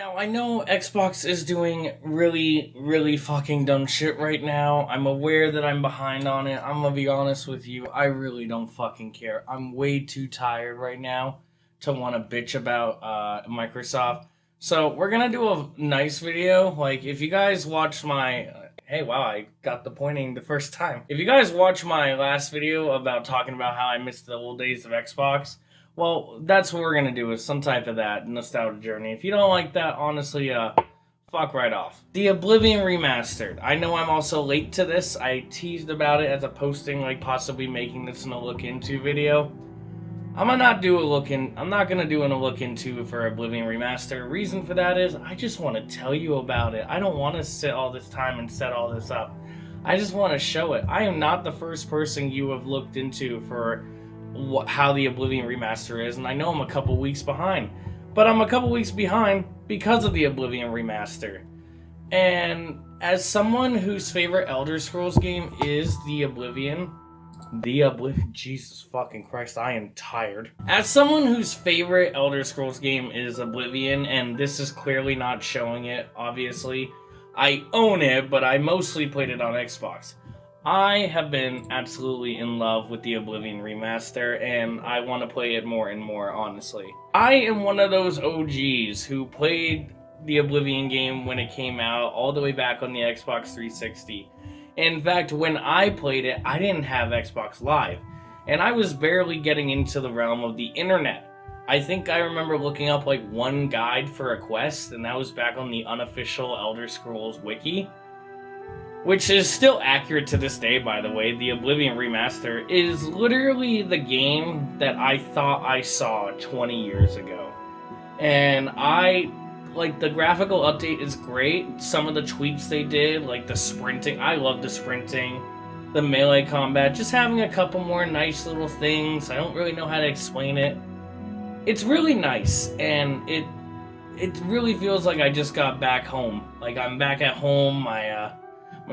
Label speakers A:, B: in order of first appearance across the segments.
A: Now, I know Xbox is doing really fucking dumb shit right now. I'm aware that I'm behind on it. I'm gonna be honest with you. I really don't fucking care. I'm way too tired right now to want to bitch about Microsoft. So, we're gonna do a nice video. Like, if you guys watched my... hey, wow, I got the pointing the first time. If you guys watched my last video about talking about how I missed the old days of Xbox... well, that's what we're gonna do, is some type of that nostalgia journey. If you don't like that, honestly, fuck right off. The Oblivion Remastered. I know I'm also late to this. I teased about it as a posting, like possibly making this in a look into video. I'm not gonna do a look into for Oblivion Remastered. Reason for that is, I just want to tell you about it. I don't want to sit all this time and set all this up. I just want to show it. I am not the first person you have looked into for how the Oblivion Remaster is, and I know I'm a couple weeks behind, but I'm a couple weeks behind because of the Oblivion Remaster. And as someone whose favorite Elder Scrolls game is the Oblivion, Jesus fucking Christ, I am tired. As someone whose favorite Elder Scrolls game is Oblivion, and this is clearly not showing it, obviously, I own it, but I mostly played it on Xbox. I have been absolutely in love with the Oblivion Remaster, and I want to play it more and more, honestly. I am one of those OGs who played the Oblivion game when it came out, all the way back on the Xbox 360. In fact, when I played it, I didn't have Xbox Live, and I was barely getting into the realm of the internet. I think I remember looking up like one guide for a quest, and that was back on the unofficial Elder Scrolls wiki. Which is still accurate to this day, by the way. The Oblivion Remaster is literally the game that I thought I saw 20 years ago. And the graphical update is great. Some of the tweaks they did, like the sprinting, I love the sprinting. The melee combat, just having a couple more nice little things. I don't really know how to explain it. It's really nice, and it really feels like I just got back home. Like, I'm back at home, my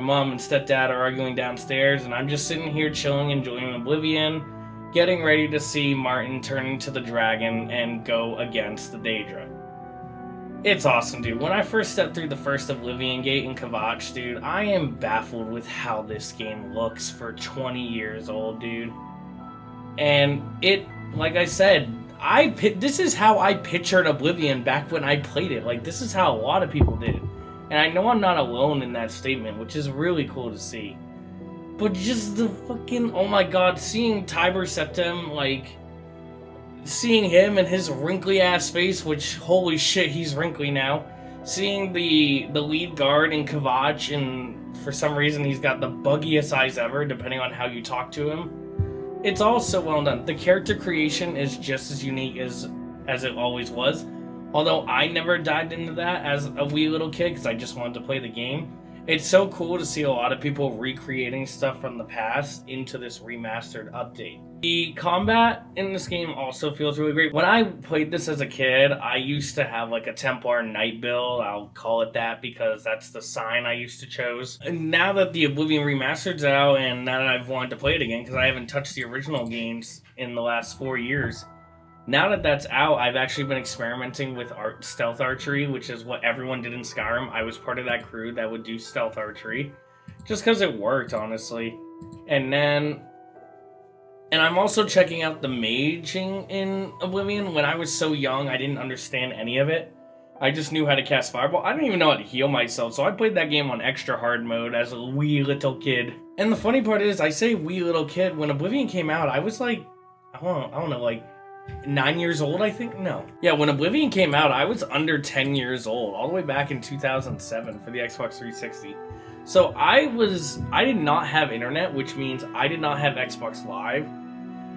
A: mom and stepdad are arguing downstairs, and I'm just sitting here chilling, enjoying Oblivion, getting ready to see Martin turn into the dragon and go against the Daedra. It's awesome, dude. When I first stepped through the first Oblivion gate in Kvatch, dude, I am baffled with how this game looks for 20 years old, dude. And it, like I said, this is how I pictured Oblivion back when I played it. Like, this is how a lot of people did. And I know I'm not alone in that statement, which is really cool to see. But just the fucking, oh my god, seeing Tiber Septim, like, seeing him and his wrinkly ass face, which, holy shit, he's wrinkly now. Seeing the lead guard in Kvatch, and for some reason he's got the buggiest eyes ever, depending on how you talk to him. It's all so well done. The character creation is just as unique as it always was. Although I never dived into that as a wee little kid because I just wanted to play the game. It's so cool to see a lot of people recreating stuff from the past into this remastered update. The combat in this game also feels really great. When I played this as a kid, I used to have like a Templar Knight build. I'll call it that because that's the sign I used to choose. And now that the Oblivion Remastered's out, and now that I've wanted to play it again because I haven't touched the original games in the last 4 years, now that that's out, I've actually been experimenting with stealth archery, which is what everyone did in Skyrim. I was part of that crew that would do stealth archery, just because it worked, honestly. And I'm also checking out the maging in Oblivion. When I was so young, I didn't understand any of it. I just knew how to cast Fireball. I didn't even know how to heal myself, so I played that game on extra hard mode as a wee little kid. And the funny part is, I say wee little kid, when Oblivion came out, I was like, I don't know, like 9 years old, I think? No. Yeah, when Oblivion came out, I was under 10 years old, all the way back in 2007 for the Xbox 360. So I did not have internet, which means I did not have Xbox Live.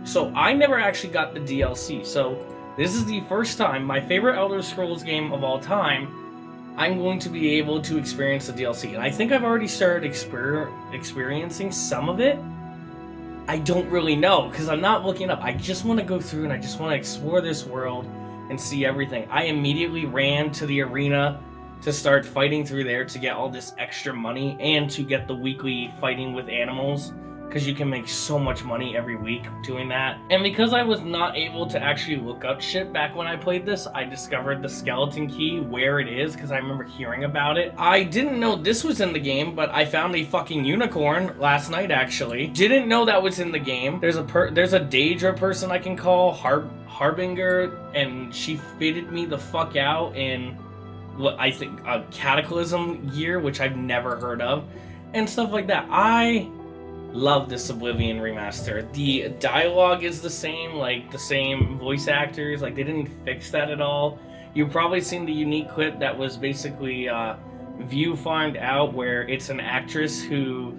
A: So I never actually got the DLC. So this is the first time, my favorite Elder Scrolls game of all time, I'm going to be able to experience the DLC. And I think I've already started experiencing some of it. I don't really know, because I'm not looking up. I just want to go through and I just want to explore this world and see everything. I immediately ran to the arena to start fighting through there to get all this extra money and to get the weekly fighting with animals because you can make so much money every week doing that. And because I was not able to actually look up shit back when I played this, I discovered the skeleton key, where it is, because I remember hearing about it. I didn't know this was in the game, but I found a fucking unicorn last night, actually. Didn't know that was in the game. There's a Daedra person I can call, Harbinger, and she fitted me the fuck out in what I think a Cataclysm year, which I've never heard of, and stuff like that. I love this Oblivion remaster. The dialogue is the same, like the same voice actors, like they didn't fix that at all. You've probably seen the unique clip that was basically view farmed out, where it's an actress who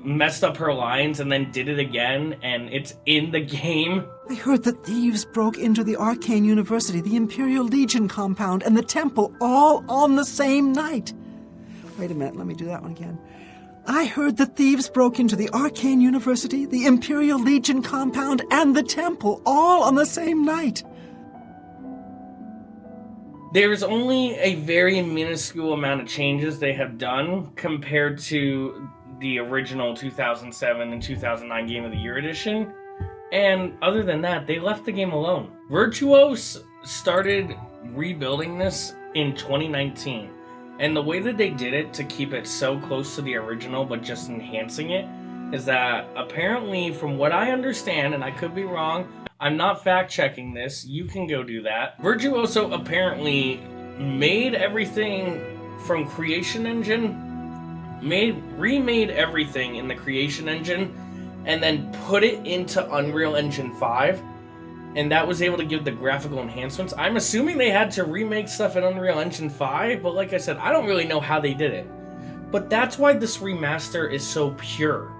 A: messed up her lines and then did it again, and it's in the game.
B: I heard that thieves broke into the Arcane University, the Imperial Legion compound, and the temple all on the same night. Wait a minute, let me do that one again. I heard that thieves broke into the Arcane University, the Imperial Legion compound, and the temple all on the same night.
A: There's only a very minuscule amount of changes they have done compared to the original 2007 and 2009 Game of the Year edition. And other than that, they left the game alone. Virtuos started rebuilding this in 2019. And the way that they did it to keep it so close to the original, but just enhancing it, is that apparently, from what I understand, and I could be wrong, I'm not fact-checking this, you can go do that. Virtuoso apparently made everything from Creation Engine, remade everything in the Creation Engine, and then put it into Unreal Engine 5. And that was able to give the graphical enhancements. I'm assuming they had to remake stuff in Unreal Engine 5, but like I said, I don't really know how they did it. But that's why this remaster is so pure.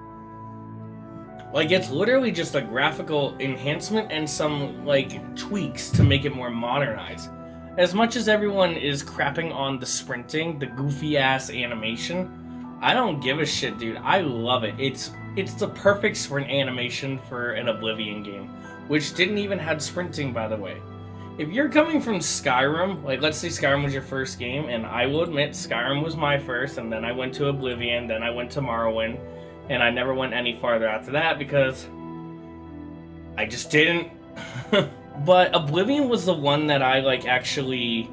A: Like, it's literally just a graphical enhancement and some, like, tweaks to make it more modernized. As much as everyone is crapping on the sprinting, the goofy-ass animation, I don't give a shit, dude. I love it. It's the perfect sprint animation for an Oblivion game, which didn't even have sprinting, by the way. If you're coming from Skyrim, like let's say Skyrim was your first game, and I will admit Skyrim was my first, and then I went to Oblivion, then I went to Morrowind, and I never went any farther after that because I just didn't. But Oblivion was the one that I actually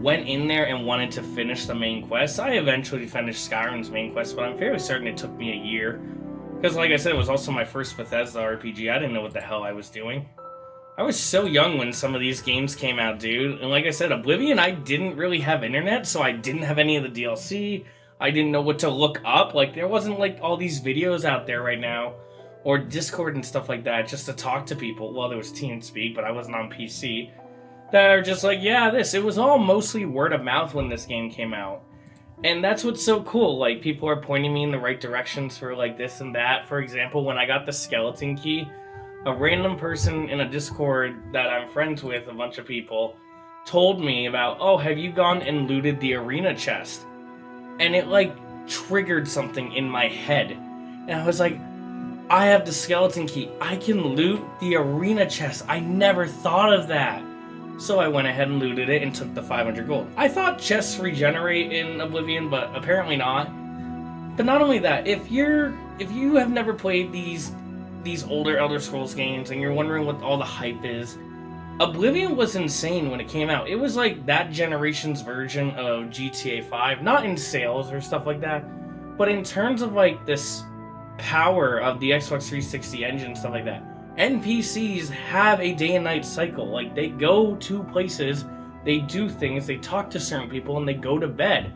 A: went in there and wanted to finish the main quest. I eventually finished Skyrim's main quest, but I'm fairly certain it took me a year. Because, like I said, it was also my first Bethesda RPG. I didn't know what the hell I was doing. I was so young when some of these games came out, dude. And like I said, Oblivion, I didn't really have internet, so I didn't have any of the DLC. I didn't know what to look up. Like, there wasn't, all these videos out there right now, or Discord and stuff like that, just to talk to people. Well, there was TeamSpeak, but I wasn't on PC. That are just it was all mostly word of mouth when this game came out. And that's what's so cool, people are pointing me in the right directions for, this and that. For example, when I got the skeleton key, a random person in a Discord that I'm friends with, a bunch of people, told me about, oh, have you gone and looted the arena chest? And it, triggered something in my head. And I was like, I have the skeleton key. I can loot the arena chest. I never thought of that. So I went ahead and looted it and took the 500 gold. I thought chests regenerate in Oblivion, but apparently not. But not only that, if you have never played these older Elder Scrolls games and you're wondering what all the hype is, Oblivion was insane when it came out. It was like that generation's version of GTA 5, not in sales or stuff like that, but in terms of this power of the Xbox 360 engine, stuff like that. NPCs have a day and night cycle. They go to places, they do things, they talk to certain people, and they go to bed.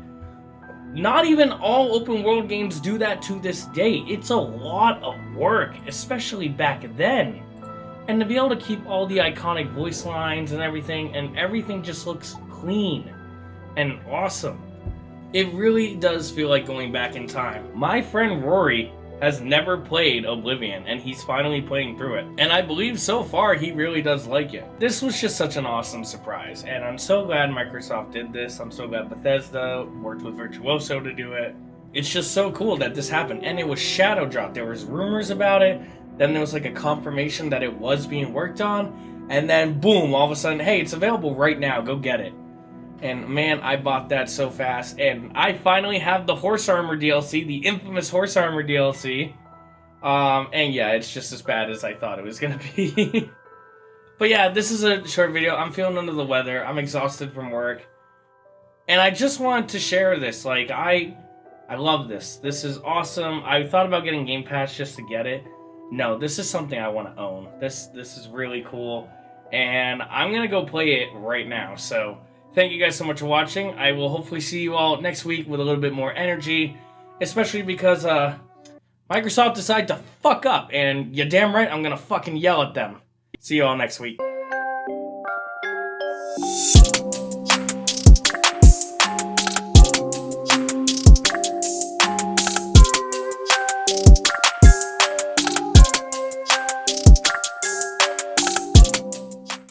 A: Not even all open world games do that to this day. It's a lot of work, especially back then. And to be able to keep all the iconic voice lines and everything just looks clean and awesome. It really does feel like going back in time. My friend Rory has never played Oblivion, and he's finally playing through it. And I believe so far he really does like it. This was just such an awesome surprise, and I'm so glad Microsoft did this. I'm so glad Bethesda worked with Virtuoso to do it. It's just so cool that this happened, and it was shadow dropped. There was rumors about it, then there was a confirmation that it was being worked on, and then boom, all of a sudden, hey, it's available right now, go get it. And man, I bought that so fast, and I finally have the Horse Armor DLC, the infamous Horse Armor DLC, And yeah, it's just as bad as I thought it was gonna be. But yeah, this is a short video. I'm feeling under the weather. I'm exhausted from work. And I just wanted to share this. Like, I love this. This is awesome. I thought about getting Game Pass just to get it. No, this is something I want to own. This is really cool. And I'm going to go play it right now. So, thank you guys so much for watching. I will hopefully see you all next week with a little bit more energy. Especially because, Microsoft decided to fuck up. And you're damn right, I'm going to fucking yell at them. See you all next week.